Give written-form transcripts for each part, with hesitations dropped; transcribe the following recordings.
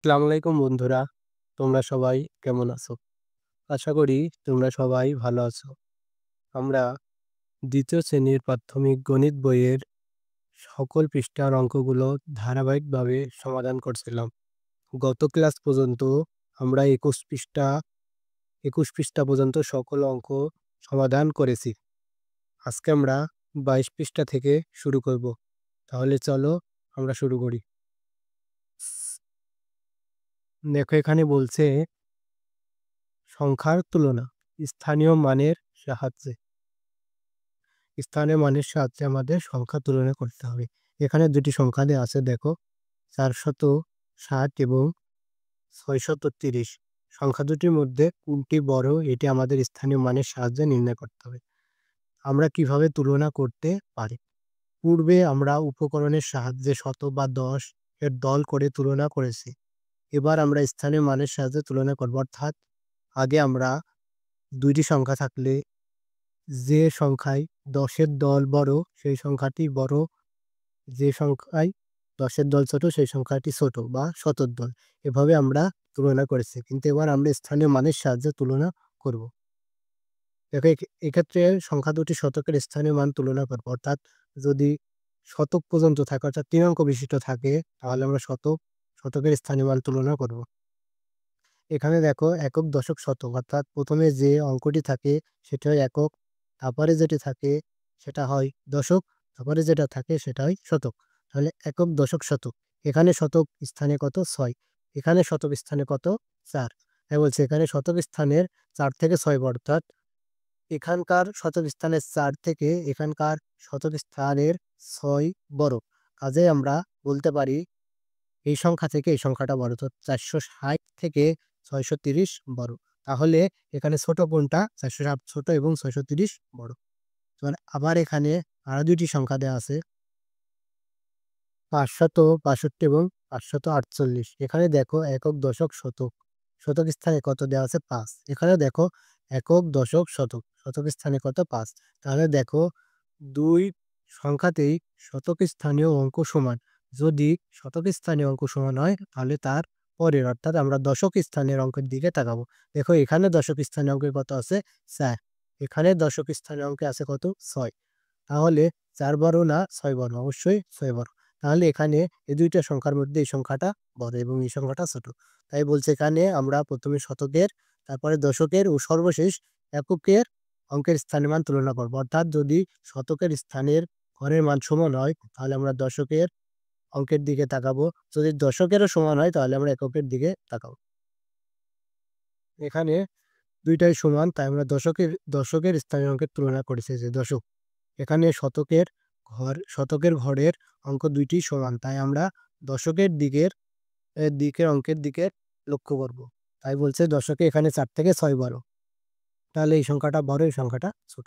আসসালামু আলাইকুম বন্ধুরা, তোমরা সবাই কেমন আছো? আশা করি তোমরা সবাই ভালো আছো। আমরা দ্বিতীয় শ্রেণীর প্রাথমিক গণিত বইয়ের সকল পৃষ্ঠার অঙ্কগুলো ধারাবাহিকভাবে সমাধান করছিলাম। গত ক্লাস পর্যন্ত আমরা 21 পৃষ্ঠা পর্যন্ত সকল অঙ্ক সমাধান করেছি। আজকে আমরা 22 পৃষ্ঠা থেকে শুরু করব। তাহলে চলো আমরা শুরু করি। দেখো এখানে বলছে সংখ্যার তুলনা স্থানীয় মানের সাহায্যে। স্থানীয় মানের সাহায্যে আমাদের সংখ্যা তুলনা করতে হবে। এখানে দুটি সংখ্যা দেওয়া আছে, দেখো 460 এবং 630। সংখ্যা দুটির মধ্যে কোনটি বড় এটি আমাদের স্থানীয় মানের সাহায্যে নির্ণয় করতে হবে। আমরা কিভাবে তুলনা করতে পারি? পূর্বে আমরা উপকরণের সাহায্যে শত বা দশ এর দল করে তুলনা করেছি। এবার আমরা স্থানীয় মানের সাহায্যে তুলনা করব, অর্থাৎ আগে আমরা দুইটি সংখ্যা থাকলে যে সংখ্যায় 10-এর দল বড় সেই সংখ্যাটি বড়, যে সংখ্যায় 10-এর দল ছোট সেই সংখ্যাটি ছোট বা শতর দল। এভাবে আমরা তুলনা করেছি, কিন্তু এবার আমরা স্থানীয় মানের সাহায্যে তুলনা করব। দেখো এক্ষেত্রে সংখ্যা দুটি শতকের স্থানীয় মান তুলনা করব, অর্থাৎ যদি শতক পর্যন্ত থাকে অর্থাৎ 3 অঙ্ক বিশিষ্ট থাকে তাহলে আমরা শতকের স্থানীয় মান তুলনা করব। এখানে দেখো একক, দশক, শতক, অর্থাৎ প্রথমে যে অঙ্কটি থাকে সেটা হয় একক, তারপরে যেটি থাকে সেটা হয় দশক, তারপরে যেটা থাকে সেটা হয় শতক। তাহলে একক, দশক, শতক। এখানে শতক স্থানে কত? 6। এখানে শতক স্থানে কত? 4। তাই বলছে এখানে শতক স্থানের 4 থেকে 6 বড়, অর্থাৎ এখানকার শতক স্থানের 4 থেকে এখানকার শতক স্থানের 6 বড়। কাজে আমরা বলতে পারি এই সংখ্যা থেকে এই সংখ্যাটা বড়, তো 460 থেকে 630 বড়। তাহলে এখানে ছোট কোনটা? 460 ছোট এবং 630 বড়। এবার আবার এখানে আরো দুইটি সংখ্যা দেওয়া আছে, 562 এবং 548। এখানে দেখো একক, দশক, শতক। শতক স্থানে কত দেওয়া আছে? 5। এখানে দেখো একক, দশক, শতক। শতক স্থানে কত? 5। তাহলে দেখো দুই সংখ্যাতেই শতক স্থানীয় অঙ্ক সমান। যদি শতক স্থানীয় অঙ্ক সমান হয় তাহলে তার পরের, অর্থাৎ আমরা দশক স্থানের অঙ্কের দিকে তাকাবো। দেখো এখানে দশক স্থানীয় অঙ্কে কত আছে? 4। এখানে দশক স্থানীয় অঙ্কে আছে কত? 6। তাহলে 4 বড় না 6 বড়? অবশ্যই 6 বড়। তাহলে এখানে এই দুইটা সংখ্যার মধ্যে এই সংখ্যাটা বড় এবং এই সংখ্যাটা ছোট। তাই বলছে এখানে আমরা প্রথমে শতকের, তারপরে দশকের ও সর্বশেষ এককের অঙ্কের স্থানের মান তুলনা করব। অর্থাৎ যদি শতকের স্থানের ঘরের মান সমান হয় তাহলে আমরা দশকের অঙ্কের দিকে তাকাবো, যদি দশকেরও সমান হয় তাহলে আমরা এককের দিকে তাকাবো। এখানে দুইটাই সমান, তাই আমরা দশকের স্থানীয় অঙ্কের তুলনা করেছি, যে দশক। এখানে শতকের ঘরের অঙ্ক দুইটি সমান, তাই আমরা দশকের দিকের অঙ্কের দিকে লক্ষ্য করব। তাই বলছে দশকে এখানে 4 থেকে 6 বড়। তাহলে এই সংখ্যাটা বড়, এই সংখ্যাটা ছোট।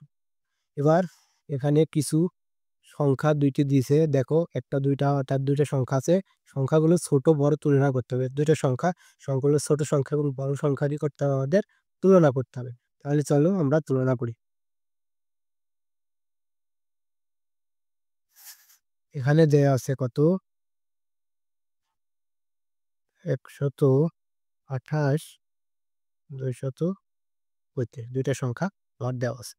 এবার এখানে কিছু সংখ্যা দুইটি দিয়েছে, দেখো একটা দুইটা অর্থাৎ দুইটা সংখ্যা আছে। সংখ্যাগুলো ছোট বড় তুলনা করতে হবে। দুইটা সংখ্যাগুলো ছোট সংখ্যা এবং বড় সংখ্যারই করতে হবে, আমাদের তুলনা করতে হবে। তাহলে চলো আমরা তুলনা করি। এখানে দেয়া আছে কত? 128, 235। দুইটা সংখ্যা আমার দেওয়া আছে।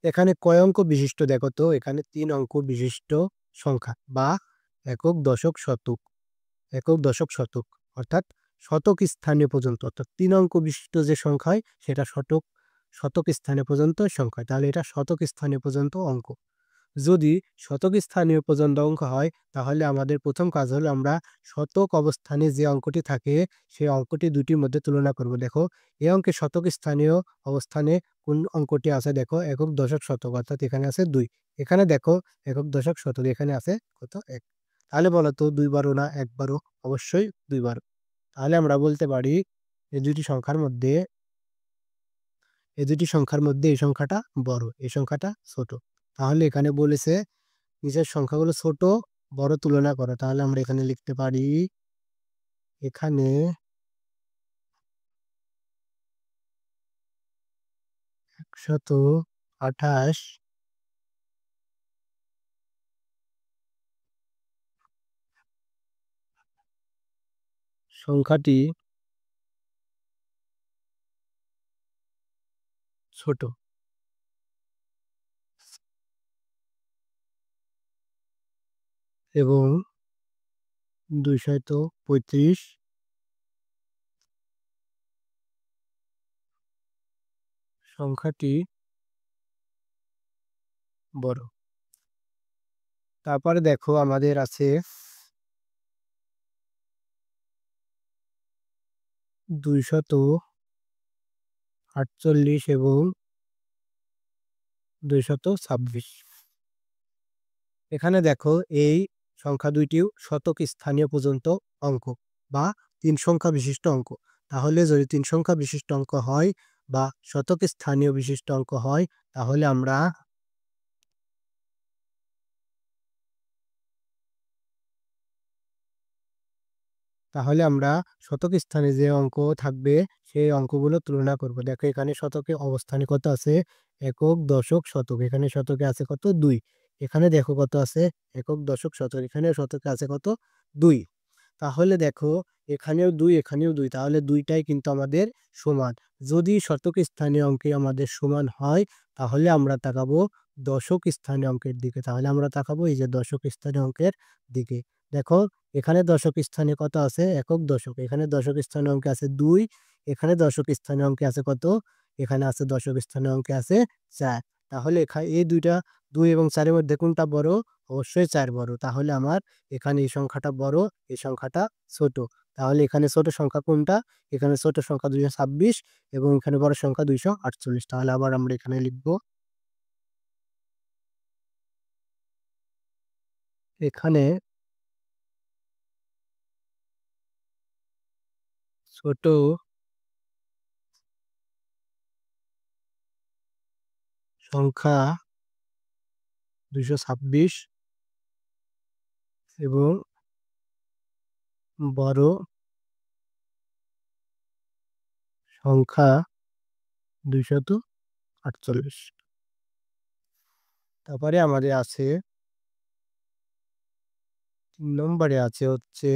এখানে কয় অঙ্ক বিশিষ্ট দেখো তো? এখানে 3 অঙ্ক বিশিষ্ট সংখ্যা বা একক, দশক, শতক। একক, দশক, শতক, অর্থাৎ শতক স্থানীয় পর্যন্ত, অর্থাৎ 3 অঙ্ক বিশিষ্ট যে সংখ্যা হয় সেটা শতক স্থানীয় পর্যন্ত সংখ্যা। তাহলে এটা শতক স্থানীয় পর্যন্ত অঙ্ক। যদি শতক স্থানীয় পর্যন্ত অঙ্ক হয় তাহলে আমাদের প্রথম কাজ হলো আমরা শতক অবস্থানে যে অঙ্কটি থাকে সেই অঙ্কটি দুটির মধ্যে তুলনা করব। দেখো এই অঙ্কে শতক স্থানীয় অবস্থানে কোন অঙ্কটি আছে? দেখো একক, দশক, শতক, অর্থাৎ এখানে আছে 2। এখানে দেখো একক, দশক, শতক, এখানে আছে কত? 1। তাহলে বলো তো 2 বারো না 1 বারো? অবশ্যই 2 বারো। তাহলে আমরা বলতে পারি এই দুটি সংখ্যার মধ্যে এই সংখ্যাটা বড়, এই সংখ্যাটা ছোট। তাহলে এখানে বলেছে নিচের সংখ্যাগুলো ছোট বড় তুলনা করো। তাহলে আমরা এখানে লিখতে পারি, এখানে 128, সংখ্যাটি ছোট এবং 235 সংখ্যাটি বড়। তারপরে দেখো আমাদের আছে 248 এবং 226। এখানে দেখো এই সংখ্যা দুইটিও শতক স্থানীয় পর্যন্ত অঙ্ক বা তিন সংখ্যা বিশিষ্ট অঙ্ক। তাহলে যদি তিন সংখ্যা বিশিষ্ট অঙ্ক হয় বা শতক স্থানীয় বিশিষ্ট অঙ্ক হয় তাহলে আমরা শতক স্থানে যে অঙ্ক থাকবে সেই অঙ্কগুলো তুলনা করব। দেখো এখানে শতকে অবস্থানে কত আছে, একক দশক শতক। এখানে শতকে আছে কত, 2। এখানে দেখো কত আছে, একক দশক শতক। এখানে শতকে আছে কত, 2। তাহলে দেখো এখানেও 2 এখানেও 2, তাহলে দুইটাই কিন্তু আমাদের সমান। যদি শতক স্থানীয় অঙ্কে আমাদের সমান হয় তাহলে আমরা তাকাবো দশক স্থানীয় অঙ্কের দিকে। তাহলে আমরা তাকাবো এই যে দশক স্থানীয় অঙ্কের দিকে। দেখো এখানে দশক স্থানে কত আছে, একক দশক। এখানে দশক স্থানীয় অঙ্কে আছে 2। এখানে দশক স্থানীয় অঙ্কে আছে কত, এখানে আছে দশক স্থানীয় অঙ্কে আছে 4। তাহলে এখানে এই দুইটা 2 এবং 4 এর মধ্যে কোনটা বড়? অবশ্যই 4 বড়। তাহলে আমার এখানে এই সংখ্যাটা বড়, এই সংখ্যাটা ছোট। তাহলে এখানে ছোট সংখ্যা কোনটা? এখানে ছোট সংখ্যা 226 এবং এখানে বড় সংখ্যা 248। তাহলে আবার আমরা এখানে লিখব, এখানে ছোট সংখ্যা 226 এবং বড় সংখ্যা 248। তারপরে আমাদের আছে 3 নম্বরে আছে হচ্ছে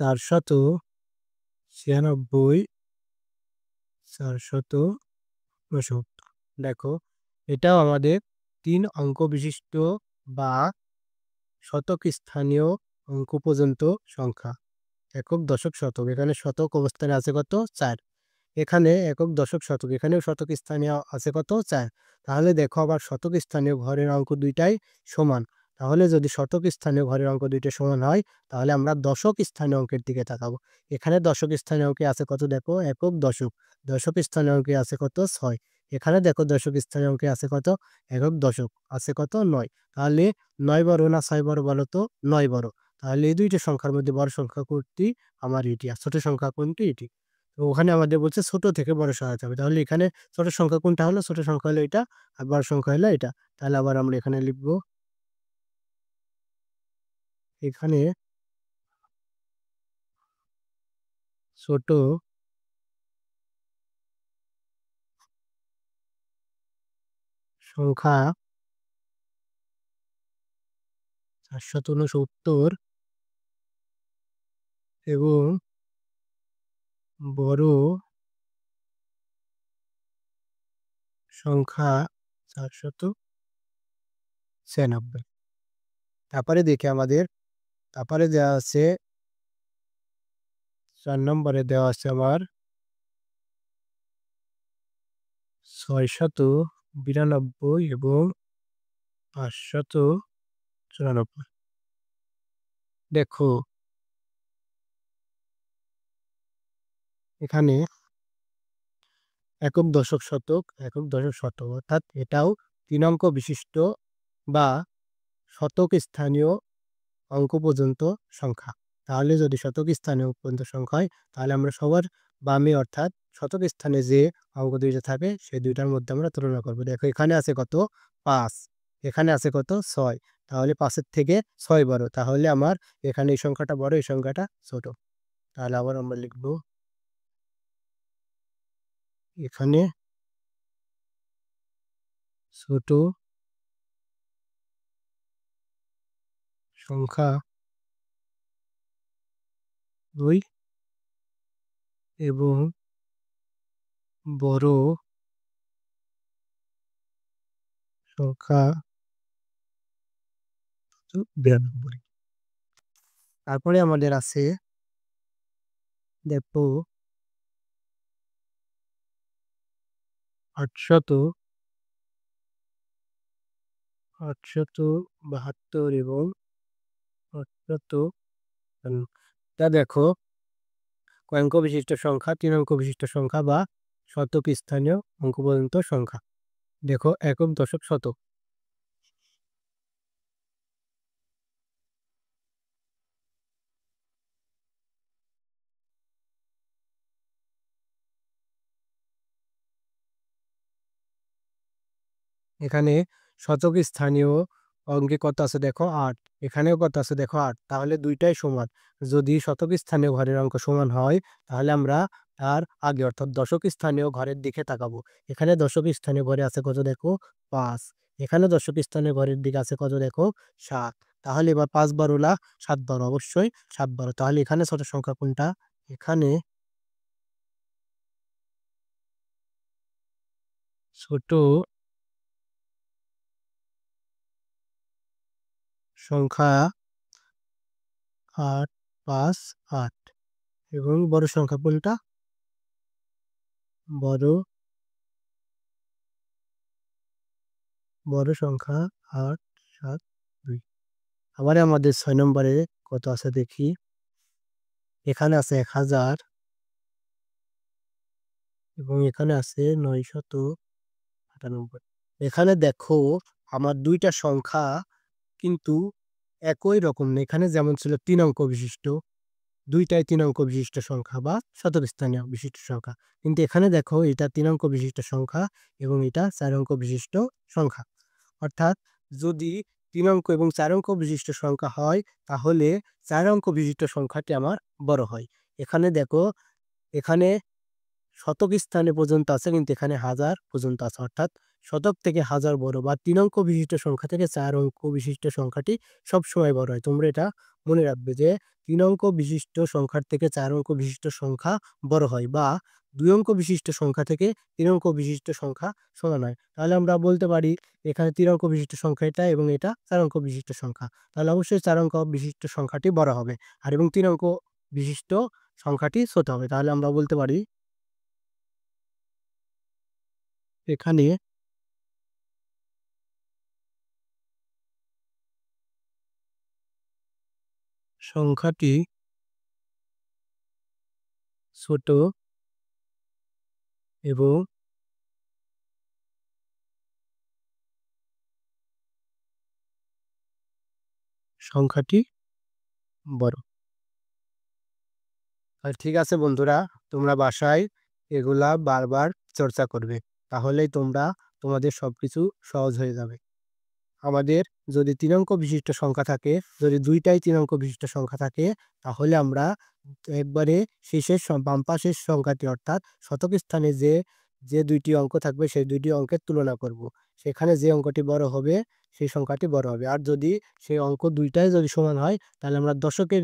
496, 469। দেখো এটাও আমাদের 3 অঙ্ক বিশিষ্ট বা শতক স্থানীয় অঙ্ক পর্যন্ত সংখ্যা, একক দশক শতক। এখানে শতক অবস্থানে আছে কত, 4। এখানে একক দশক শতক, এখানেও শতক স্থানীয় আছে কত, 4। তাহলে দেখো আবার শতক স্থানীয় ঘরের অঙ্ক দুইটাই সমান। তাহলে যদি শতক স্থানীয় ঘরের অঙ্ক দুইটা সমান হয় তাহলে আমরা দশক স্থানীয় অঙ্কের দিকে তাকাবো। এখানে দশক স্থানীয় অঙ্কে আছে কত, দেখো একক দশক। দশক স্থানীয় অঙ্কে আছে কত, 6। এখানে দেখো দশক স্থানীয় অঙ্কে আছে কত, একক দশক আছে কত, 9। তাহলে 9 বড় না 6 বড় বলো তো? 9 বড়। তাহলে এই দুইটা সংখ্যার মধ্যে বড় সংখ্যা কোনটি? আমার এটি। আর ছোট সংখ্যা কোনটি? এটি। তো ওখানে আমাদের বলছে ছোট থেকে বড় সরাতে হবে। তাহলে এখানে ছোট সংখ্যা কোনটা হলো? ছোট সংখ্যা হলো এটা, আর বড় সংখ্যা হলো এটা। তাহলে আবার আমরা এখানে লিখবো, এখানে ছোট সংখ্যা 469 এবং বড় সংখ্যা 496। তারপরে দেখি আমাদের, তারপরে দেওয়া আছে 4 নম্বরে দেওয়া আছে আমার 692 এবং 594। দেখো এখানে একক দশক শতক, একক দশক শতক, অর্থাৎ এটাও 3 অঙ্ক বিশিষ্ট বা শতক স্থানীয় অঙ্ক পর্যন্ত সংখ্যা। তাহলে যদি শতক স্থানীয় পর্যন্ত সংখ্যা হয় তাহলে আমরা সবার বামে অর্থাৎ শতক স্থানে যে অঙ্ক দুইটা থাকে সেই দুইটার মধ্যে আমরা তুলনা করব। দেখো এখানে আছে কত, 5। এখানে আছে কত, 6। তাহলে 5-এর থেকে 6 বড়। তাহলে আমার এখানে এই সংখ্যাটা বড়, এই সংখ্যাটা ছোট। তাহলে আবার আমরা লিখব, এখানে ছোট সংখ্যা 2 এবং বড় সংখ্যা 92। তারপরে আমাদের আছে দেখো 872 এবং 853। তা দেখো কয় অঙ্ক বিশিষ্ট সংখ্যা, 3 অঙ্ক বিশিষ্ট সংখ্যা বা শতক স্থানীয় অঙ্ক পর্যন্ত সংখ্যা। দেখো একক, দশক, শতক। এখানে শতক স্থানীয় অঙ্কে কত আছে দেখো 8, এখানেও কত আছে দেখো 8, তাহলে দুইটাই সমান। যদি শতক স্থানীয় ঘরের অঙ্ক সমান হয় তাহলে আমরা তার আগে অর্থাৎ দশক স্থানীয় ঘরের দিকে তাকাবো। এখানে দশক স্থানীয় ঘরে আছে কত দেখো 5, এখানে দশক স্থানীয় ঘরের দিকে আছে কত দেখো 7। তাহলে এবার 5 12 7 12, অবশ্যই 7 12। তাহলে এখানে ছোট সংখ্যা কোনটা? এখানে ছোট সংখ্যা 8 5 8 এবং বড় সংখ্যা কোনটা? বড় বড় সংখ্যা 8 7 2। আবার আমাদের 6 নম্বরে কত আছে দেখি। এখানে আছে 1000 এবং এখানে আছে 998। এখানে দেখো আমার দুইটা সংখ্যা কিন্তু একই রকম না। এখানে যেমন ছিল 3 অঙ্ক বিশিষ্ট, দুইটাই 3 অঙ্ক বিশিষ্ট সংখ্যা বা শতক স্থানীয় বিশিষ্ট সংখ্যা। কিন্তু এখানে দেখো এটা 3 অঙ্ক বিশিষ্ট সংখ্যা এবং এটা 4 অঙ্ক বিশিষ্ট সংখ্যা। অর্থাৎ যদি 3 অঙ্ক এবং 4 অঙ্ক বিশিষ্ট সংখ্যা হয় তাহলে 4 অঙ্ক বিশিষ্ট সংখ্যাটি আমার বড় হয়। এখানে দেখো এখানে শতক স্থানে পর্যন্ত আছে কিন্তু এখানে হাজার পর্যন্ত আছে, অর্থাৎ শতক থেকে হাজার বড় বা 3 অঙ্ক বিশিষ্ট সংখ্যা থেকে 4 অঙ্ক বিশিষ্ট সংখ্যাটি সবসময় বড় হয়। তোমরা এটা মনে রাখবে যে 3 অঙ্ক বিশিষ্ট সংখ্যার থেকে 4 অঙ্ক বিশিষ্ট সংখ্যা বড় হয় বা 2 অঙ্ক বিশিষ্ট সংখ্যা থেকে 3 অঙ্ক বিশিষ্ট সংখ্যা সমান হয়। তাহলে আমরা বলতে পারি এখানে 3 অঙ্ক বিশিষ্ট সংখ্যা এটা এবং এটা 4 অঙ্ক বিশিষ্ট সংখ্যা। তাহলে অবশ্যই 4 অঙ্ক বিশিষ্ট সংখ্যাটি বড় হবে আর এবং 3 অঙ্ক বিশিষ্ট সংখ্যাটি ছোট হবে। তাহলে আমরা বলতে পারি এখানে সংখ্যাটি ছোট এবং সংখ্যাটি বড়। আর ঠিক আছে বন্ধুরা, তোমরা বাসায় এগুলা বারবার চর্চা করবে। তাহলেই তোমরা তোমাদের সবকিছু সহজ হয়ে যাবে। আমাদের যদি 3 অঙ্ক বিশিষ্ট সংখ্যা থাকে, যদি দুইটাই 3 অঙ্ক বিশিষ্ট সংখ্যা থাকে তাহলে আমরা একবারে শেষের বাম পাশের সংখ্যাটি অর্থাৎ শতক স্থানে যে দুইটি অঙ্ক থাকবে সেই দুইটি অঙ্কের তুলনা করব। সেখানে যে অঙ্কটি বড় হবে সেই সংখ্যাটি বড় হবে। আর যদি সেই অঙ্ক দুইটাই যদি সমান হয় তাহলে আমরা দশকের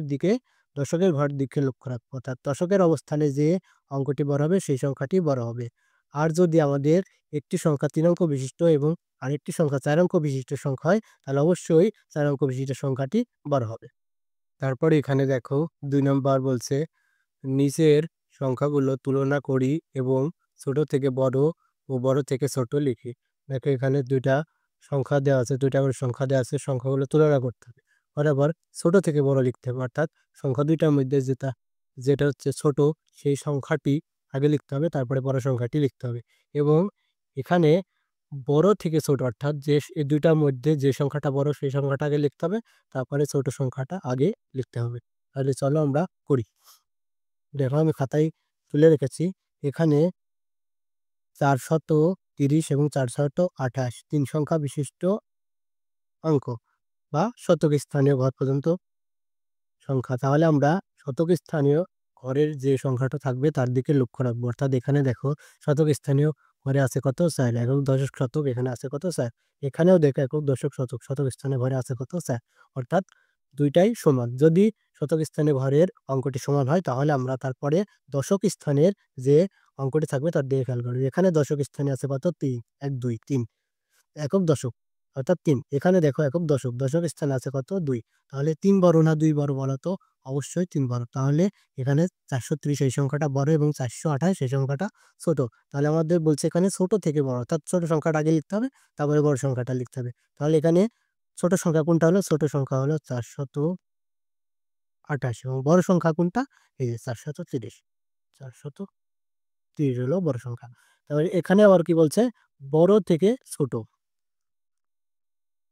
ঘরের দিকে লক্ষ্য রাখবো, অর্থাৎ দশকের অবস্থানে যে অঙ্কটি বড় হবে সেই সংখ্যাটি বড় হবে। আর যদি আমাদের একটি সংখ্যা 3 অঙ্ক বিশিষ্ট এবং আরেকটি সংখ্যা 4 অঙ্ক বিশিষ্ট সংখ্যা হয় তাহলে অবশ্যই 4 অঙ্ক বিশিষ্ট সংখ্যাটি বড় হবে। তারপরে এখানে দেখো 2 নম্বর বলছে নিচের সংখ্যাগুলো তুলনা করি এবং ছোট থেকে বড় ও বড় থেকে ছোট লিখি। দেখো এখানে দুইটা সংখ্যা দেওয়া আছে, দুইটা করে সংখ্যা দেওয়া আছে, সংখ্যাগুলো তুলনা করতে হবে। বরাবর ছোট থেকে বড় লিখতে হবে, অর্থাৎ সংখ্যা দুইটার মধ্যে যেটা হচ্ছে ছোট সেই সংখ্যাটি আগে লিখতে হবে, তারপরে বড় সংখ্যাটি লিখতে হবে। এবং এখানে বড় থেকে ছোট অর্থাৎ এই দুইটার মধ্যে যে সংখ্যাটা বড় সেই সংখ্যাটা আগে লিখতে হবে, তারপরে ছোট সংখ্যাটা আগে লিখতে হবে। তাহলে চলো আমরা করি। দেখো আমি খাতায় তুলে রেখেছি। এখানে 430 এবং 428 3 সংখ্যা বিশিষ্ট অঙ্ক বা শতক স্থানীয় ঘর পর্যন্ত সংখ্যা। তাহলে আমরা শতক স্থানীয় ঘরের যে সংখ্যাটা থাকবে তার দিকে লক্ষ্য রাখবো। অর্থাৎ এখানে দেখো শতক স্থানীয় ঘরে আছে কত 4, একক দশক শতক এখানে আছে কত 4, এখানেও দেখো একক দশক শতক শতক স্থানীয় ঘরে আছে কত 4। অর্থাৎ দুইটাই সমান। যদি শতক স্থানে ঘরের অঙ্কটি সমান হয় তাহলে আমরা তারপরে দশক স্থানের যে অঙ্কটি থাকবে তার দিকে খেয়াল করব। এখানে দশক স্থানে আছে কত? ৩, ১, ২, ৩ একক দশক অর্থাৎ ৩। এখানে দেখো একক দশক, দশক স্থানে আছে কত? ২। তাহলে ৩ বড় না ২ বড় বলো তো? অবশ্যই ৩ বড়। তাহলে এখানে ৪৩০ এই সংখ্যাটা বড় এবং ৪২৮ এই সংখ্যাটা ছোট। তাহলে আমাদের বলছে এখানে ছোট থেকে বড়, অর্থাৎ ছোট সংখ্যাটা আগে লিখতে হবে, তারপরে বড় সংখ্যাটা লিখতে হবে। তাহলে এখানে ছোট সংখ্যা কোনটা হলো? ছোট সংখ্যা হলো ৪২৮ এবং বড় সংখ্যা কোনটা? এই যে ৪৩০। ৪৩০ হলো বড় সংখ্যা। তাহলে এখানে আবার কি বলছে? বড় থেকে ছোট।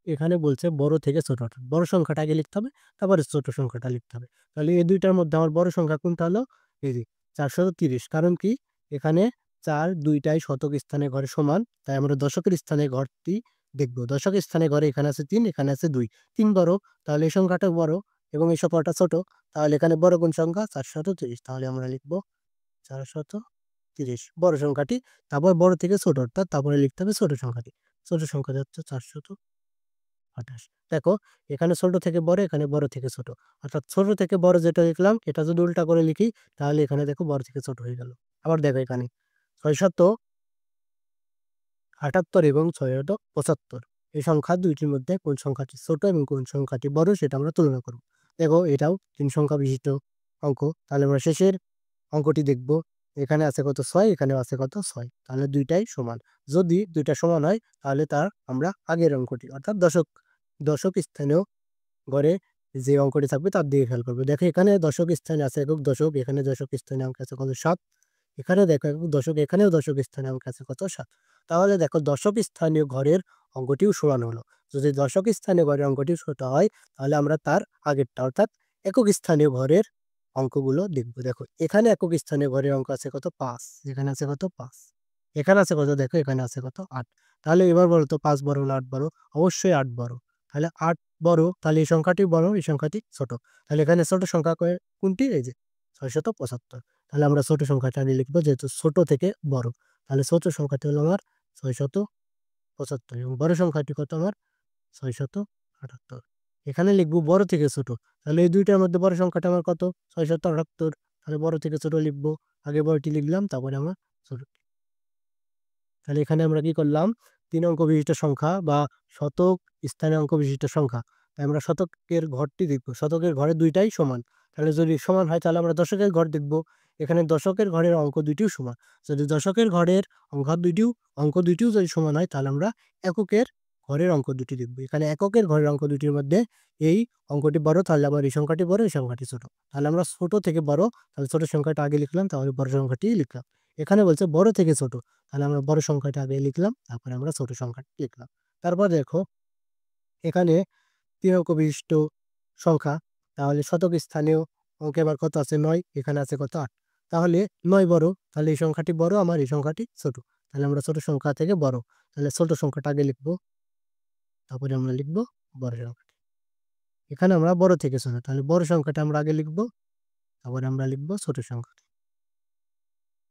এখানে বলছে বড় থেকে ছোট, অর্থাৎ বড় সংখ্যাটা আগে লিখতে হবে, তারপরে ছোট সংখ্যাটা লিখতে হবে। তাহলে এই দুইটার মধ্যে আমার বড় সংখ্যা কোনটা হলো? এই যে ৪৩০। কারণ কি? এখানে ৪ দুইটাই শতক স্থানে ঘরে সমান, তাই আমরা দশকের স্থানে ঘরটি দেখব। দশকের স্থানে ঘরে এখানে আছে ৩, এখানে আছে ২। ৩ বড়, তাহলে এই সংখ্যাটা বড় এবং এই সংখ্যাটা ছোট। তাহলে এখানে বড় কোন সংখ্যা? ৪৩০। তাহলে আমরা লিখব ৪৩০ বড় সংখ্যাটি, তারপর বড় থেকে ছোট, অর্থাৎ তারপরে লিখতে হবে ছোট সংখ্যাটি। ছোট সংখ্যাটি হচ্ছে ৪২৮। দেখো এখানে ছোট থেকে বড়, এখানে বড় থেকে ছোট, অর্থাৎ ছোট থেকে বড় যেটা লিখলাম এটা যদি উল্টা করে লিখি তাহলে এখানে দেখো বড় থেকে ছোট হয়ে গেল। আবার দেখো এখানে ৬৭৮ এবং ৬৭৫ এই সংখ্যা দুইটির মধ্যে কোন সংখ্যাটি ছোট এবং কোন সংখ্যাটি বড় সেটা আমরা তুলনা করব। দেখো এটাও ৩ সংখ্যা বিশিষ্ট অঙ্ক। তাহলে আমরা শেষের অঙ্কটি দেখব। এখানে আছে কত? ৬, এখানেও আছে কত? ৬। তাহলে দুইটাই সমান। যদি দুইটা সমান হয় তাহলে তার আমরা আগের অঙ্কটি অর্থাৎ দশক স্থানীয় ঘরে যে অঙ্কটি থাকবে তার দিকে খেয়াল করবে। দেখো এখানে দশক স্থানে আছে একক দশক, এখানে দশক স্থানে অঙ্ক আছে কত? ৭। এখানে দেখো একক দশক, এখানেও দশক স্থানে অঙ্ক আছে কত? ৭। তাহলে দেখো দশক স্থানীয় ঘরের অঙ্কটিও সমান হলো। যদি দশক স্থানীয় ঘরের অঙ্কটি ছোট হয় তাহলে আমরা তার আগেরটা অর্থাৎ একক স্থানীয় ঘরের অঙ্কগুলো দেখব। দেখো এখানে একক স্থানীয় ঘরের অঙ্ক আছে কত? ৫। এখানে আছে কত? ৫। এখানে আছে কত? দেখো এখানে আছে কত? ৮। তাহলে এবার বলো তো ৫ বড় না ৮ বড়? অবশ্যই ৮ বড়। তাহলে ৮ বড়, তাহলে এই সংখ্যাটি বড়, এই সংখ্যাটি ছোট। তাহলে এখানে ছোট সংখ্যা কোনটি? এই যে ৬৭৫। তাহলে আমরা ছোট সংখ্যাটা আগে লিখবো যেহেতু ছোট থেকে বড়। তাহলে ছোট সংখ্যাটি হলো আমার ৬৭৫ এবং বড় সংখ্যাটি কত আমার? ৬৭৮। এখানে লিখবো বড় থেকে ছোট। তাহলে এই দুইটার মধ্যে বড় সংখ্যাটা আমার কত? ৬৭৮। তাহলে বড় থেকে ছোট লিখবো। আগে বড়টি লিখলাম, তারপরে আমার ছোট। তাহলে এখানে আমরা কি করলাম? ৩ অঙ্ক বিশিষ্ট সংখ্যা বা শতক স্থানে অঙ্ক বিশিষ্ট সংখ্যা। তাই আমরা শতকের ঘরটি দেখব। শতকের ঘরে দুইটাই সমান। তাহলে যদি সমান হয় তাহলে আমরা দশকের ঘর দেখব। এখানে দশকের ঘরের অঙ্ক দুইটিও সমান। যদি দশকের ঘরের অঙ্ক দুইটিও যদি সমান হয় তাহলে আমরা এককের ঘরের অঙ্ক দুটি দেখব। এখানে এককের ঘরের অঙ্ক দুটির মধ্যে এই অঙ্কটি বড়, তাহলে আবার এই সংখ্যাটি বড়, এই সংখ্যাটি ছোট। তাহলে আমরা ছোট থেকে বড়, তাহলে ছোট সংখ্যাটা আগে লিখলাম, তাহলে বড় সংখ্যাটি লিখলাম। এখানে বলছে বড় থেকে ছোট, তাহলে আমরা বড় সংখ্যাটা আগে লিখলাম, তারপরে আমরা ছোট সংখ্যাটা লিখলাম। তারপর দেখো এখানে ৩ অঙ্ক বিশিষ্ট সংখ্যা, তাহলে শতক স্থানীয় অঙ্কে আবার কত আছে? ৯। এখানে আছে কত? ৮। তাহলে ৯ বড়, তাহলে এই সংখ্যাটি বড়, আমার এই সংখ্যাটি ছোট। তাহলে আমরা ছোট সংখ্যা থেকে বড়, তাহলে ছোট সংখ্যাটা আগে লিখবো, তারপরে আমরা লিখবো বড় সংখ্যাটি। এখানে আমরা বড় থেকে ছোট, তাহলে বড় সংখ্যাটা আমরা আগে লিখবো, তারপরে আমরা লিখবো ছোট সংখ্যাটি।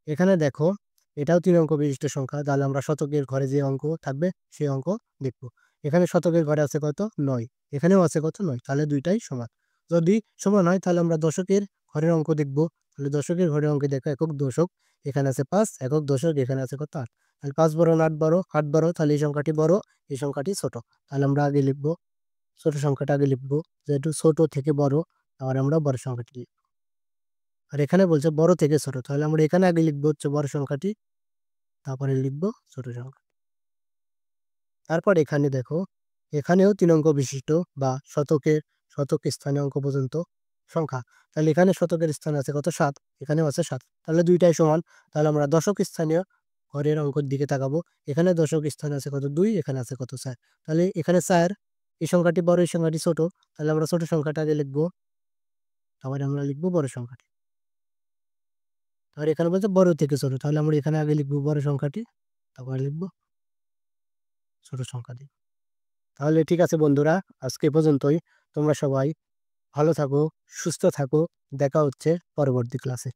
এখানে দেখো এটাও ৩ অঙ্ক বিশিষ্ট সংখ্যা, তাহলে আমরা শতকের ঘরে যে অঙ্ক থাকবে সেই অঙ্ক দেখব। এখানে শতকের ঘরে আছে কত? ৯। এখানেও আছে কত? ৯। তাহলে দুইটাই সমান। যদি সমান হয় তাহলে আমরা দশকের ঘরের অঙ্ক দেখব। তাহলে দশকের ঘরের অঙ্কে দেখো একক দশক, এখানে আছে ৫, একক দশক, এখানে আছে কত? ৮। তাহলে ৫ বড় না ৮ বড়? ৮ বড়, তাহলে এই সংখ্যাটি বড়, এই সংখ্যাটি ছোট। তাহলে আমরা আগে লিখবো, ছোট সংখ্যাটা আগে লিখবো, যেহেতু ছোট থেকে বড়, তাহলে আমরা বড় সংখ্যাটি লিখব। আর এখানে বলছে বড় থেকে ছোট, তাহলে আমরা এখানে আগে লিখবো হচ্ছে বড় সংখ্যাটি, তারপরে লিখবো ছোট সংখ্যা। তারপর এখানে দেখো এখানেও ৩ অঙ্ক বিশিষ্ট বা শতক স্থানে অঙ্ক পর্যন্ত সংখ্যা। তাহলে এখানে শতকের স্থানে আছে কত? ৭। এখানেও আছে ৭। তাহলে দুইটাই সমান। তাহলে আমরা দশক স্থানীয় ঘরের অঙ্কের দিকে তাকাবো। এখানে দশক স্থানে আছে কত? ২, এখানে আছে কত? ৪। তাহলে এখানে ৪, এই সংখ্যাটি বড়, এই সংখ্যাটি ছোট। তাহলে আমরা ছোট সংখ্যাটা আগে লিখবো, তারপরে আমরা লিখবো বড় সংখ্যাটি। তাহলে এখানে বলছে বড় থেকে ছোট, তাহলে আমরা এখানে আগে লিখবো বড় সংখ্যাটি, তারপরে লিখবো ছোট সংখ্যাটি। তাহলে ঠিক আছে বন্ধুরা, আজকে এ পর্যন্তই। তোমরা সবাই ভালো থাকো, সুস্থ থাকো। দেখা হচ্ছে পরবর্তী ক্লাসে।